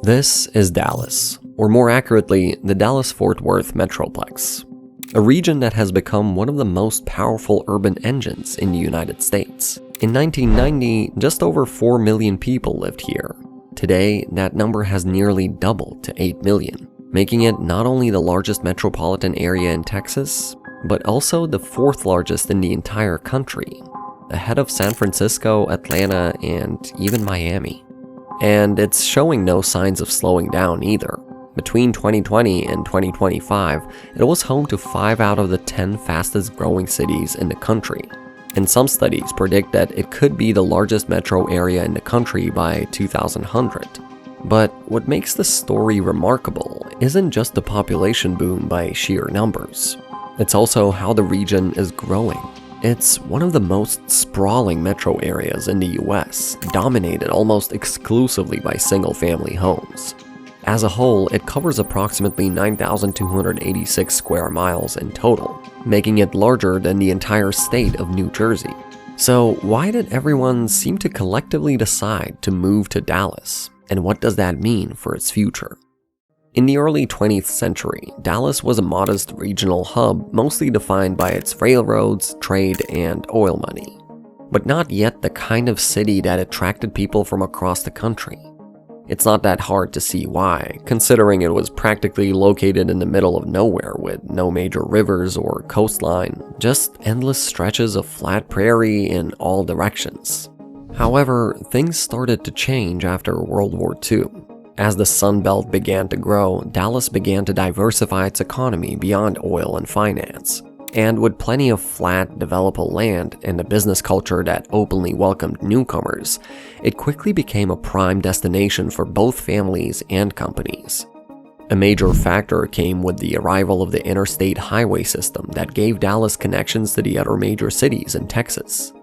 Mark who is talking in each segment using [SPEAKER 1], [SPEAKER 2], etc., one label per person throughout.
[SPEAKER 1] This is Dallas, or more accurately, the Dallas-Fort Worth Metroplex, a region that has become one of the most powerful urban engines in the United States. In 1990, just over 4 million people lived here. Today, that number has nearly doubled to 8 million, making it not only the largest metropolitan area in Texas, but also the fourth largest in the entire country, ahead of San Francisco, Atlanta, and even Miami. And it's showing no signs of slowing down either. Between 2020 and 2025, it was home to 5 out of the 10 fastest growing cities in the country. And some studies predict that it could be the largest metro area in the country by 2100. But what makes this story remarkable isn't just the population boom by sheer numbers. It's also how the region is growing. It's one of the most sprawling metro areas in the US, dominated almost exclusively by single-family homes. As a whole, it covers approximately 9,286 square miles in total, making it larger than the entire state of New Jersey. So why did everyone seem to collectively decide to move to Dallas, and what does that mean for its future? In the early 20th century, Dallas was a modest regional hub mostly defined by its railroads, trade, and oil money, but not yet the kind of city that attracted people from across the country. It's not that hard to see why, considering it was practically located in the middle of nowhere with no major rivers or coastline, just endless stretches of flat prairie in all directions. However, things started to change after World War II. As the Sun Belt began to grow, Dallas began to diversify its economy beyond oil and finance. And with plenty of flat, developable land and a business culture that openly welcomed newcomers, it quickly became a prime destination for both families and companies. A major factor came with the arrival of the interstate highway system that gave Dallas connections to the other major cities in Texas.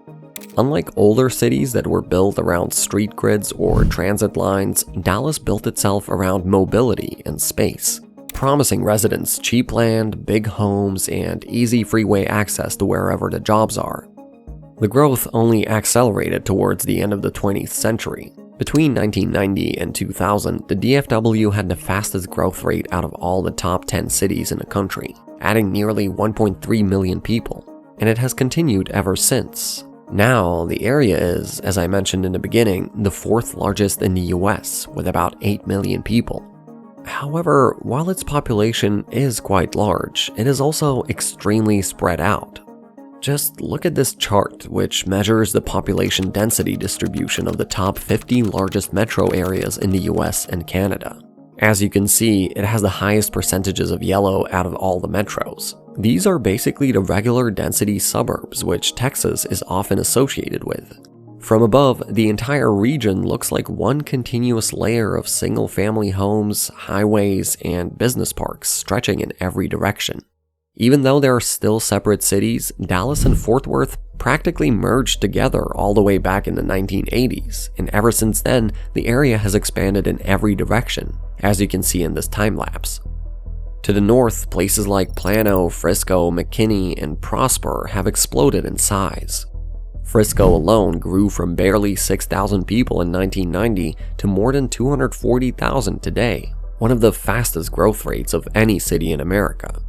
[SPEAKER 1] Unlike older cities that were built around street grids or transit lines, Dallas built itself around mobility and space, promising residents cheap land, big homes, and easy freeway access to wherever the jobs are. The growth only accelerated towards the end of the 20th century. Between 1990 and 2000, the DFW had the fastest growth rate out of all the top 10 cities in the country, adding nearly 1.3 million people, and it has continued ever since. Now, the area is, as I mentioned in the beginning, the fourth largest in the US, with about 8 million people. However, while its population is quite large, it is also extremely spread out. Just look at this chart, which measures the population density distribution of the top 50 largest metro areas in the US and Canada. As you can see, it has the highest percentages of yellow out of all the metros. These are basically the regular density suburbs, which Texas is often associated with. From above, the entire region looks like one continuous layer of single-family homes, highways, and business parks stretching in every direction. Even though there are still separate cities, Dallas and Fort Worth practically merged together all the way back in the 1980s, and ever since then, the area has expanded in every direction, as you can see in this time-lapse. To the north, places like Plano, Frisco, McKinney, and Prosper have exploded in size. Frisco alone grew from barely 6,000 people in 1990 to more than 240,000 today, one of the fastest growth rates of any city in America.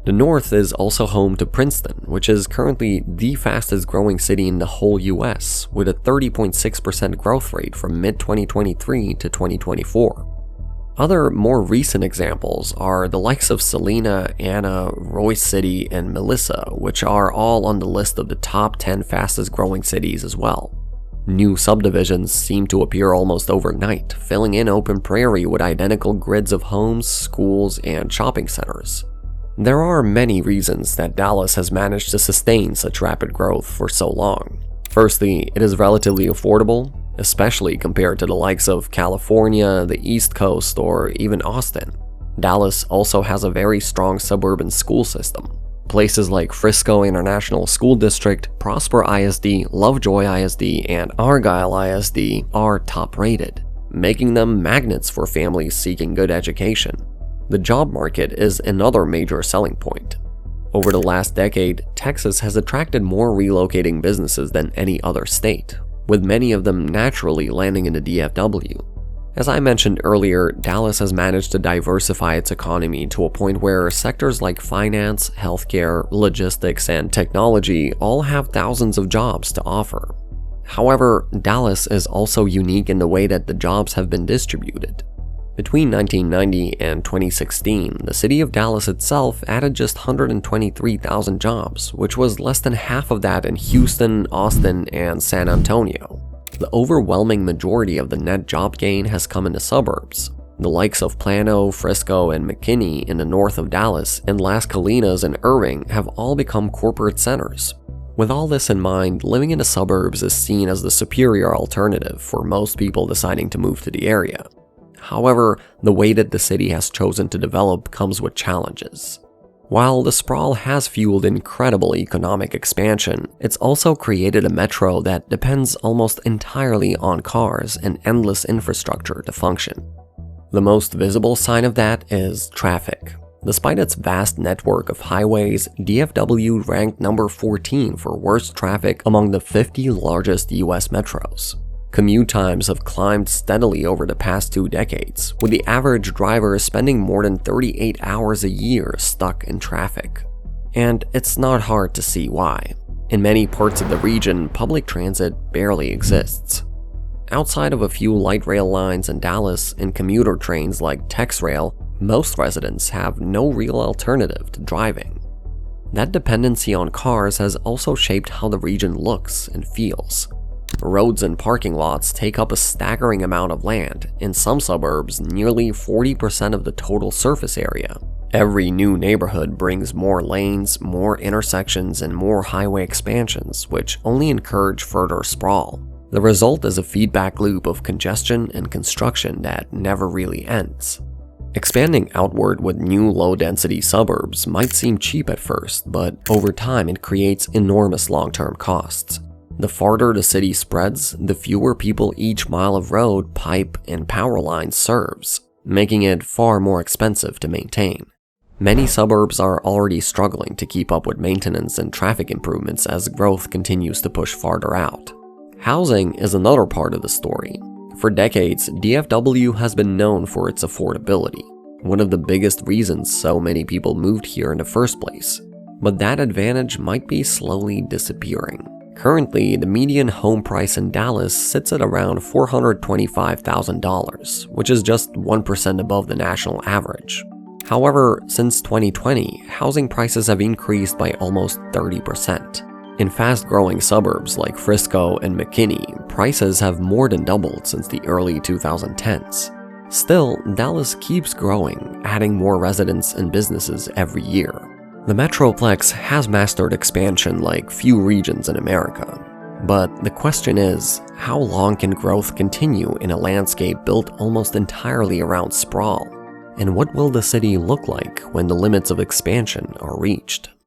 [SPEAKER 1] The north is also home to Princeton, which is currently the fastest growing city in the whole US, with a 30.6% growth rate from mid-2023 to 2024. Other more recent examples are the likes of Salina, Anna, Royce City, and Melissa, which are all on the list of the top 10 fastest growing cities as well. New subdivisions seem to appear almost overnight, filling in open prairie with identical grids of homes, schools, and shopping centers. There are many reasons that Dallas has managed to sustain such rapid growth for so long. Firstly, it is relatively affordable, especially compared to the likes of California, the East Coast, or even Austin. Dallas also has a very strong suburban school system. Places like Frisco International School District, Prosper ISD, Lovejoy ISD, and Argyle ISD are top-rated, making them magnets for families seeking good education. The job market is another major selling point. Over the last decade, Texas has attracted more relocating businesses than any other state, with many of them naturally landing in the DFW. As I mentioned earlier, Dallas has managed to diversify its economy to a point where sectors like finance, healthcare, logistics, and technology all have thousands of jobs to offer. However, Dallas is also unique in the way that the jobs have been distributed. Between 1990 and 2016, the city of Dallas itself added just 123,000 jobs, which was less than half of that in Houston, Austin, and San Antonio. The overwhelming majority of the net job gain has come in the suburbs. The likes of Plano, Frisco, and McKinney in the north of Dallas and Las Colinas and Irving have all become corporate centers. With all this in mind, living in the suburbs is seen as the superior alternative for most people deciding to move to the area. However, the way that the city has chosen to develop comes with challenges. While the sprawl has fueled incredible economic expansion, it's also created a metro that depends almost entirely on cars and endless infrastructure to function. The most visible sign of that is traffic. Despite its vast network of highways, DFW ranked number 14 for worst traffic among the 50 largest US metros. Commute times have climbed steadily over the past 2 decades, with the average driver spending more than 38 hours a year stuck in traffic. And it's not hard to see why. In many parts of the region, public transit barely exists. Outside of a few light rail lines in Dallas and commuter trains like TexRail, most residents have no real alternative to driving. That dependency on cars has also shaped how the region looks and feels. Roads and parking lots take up a staggering amount of land, in some suburbs nearly 40% of the total surface area. Every new neighborhood brings more lanes, more intersections, and more highway expansions, which only encourage further sprawl. The result is a feedback loop of congestion and construction that never really ends. Expanding outward with new low-density suburbs might seem cheap at first, but over time it creates enormous long-term costs. The farther the city spreads, the fewer people each mile of road, pipe, and power line serves, making it far more expensive to maintain. Many suburbs are already struggling to keep up with maintenance and traffic improvements as growth continues to push farther out. Housing is another part of the story. For decades, DFW has been known for its affordability, one of the biggest reasons so many people moved here in the first place. But that advantage might be slowly disappearing. Currently, the median home price in Dallas sits at around $425,000, which is just 1% above the national average. However, since 2020, housing prices have increased by almost 30%. In fast-growing suburbs like Frisco and McKinney, prices have more than doubled since the early 2010s. Still, Dallas keeps growing, adding more residents and businesses every year. The Metroplex has mastered expansion like few regions in America. But the question is, how long can growth continue in a landscape built almost entirely around sprawl? And what will the city look like when the limits of expansion are reached?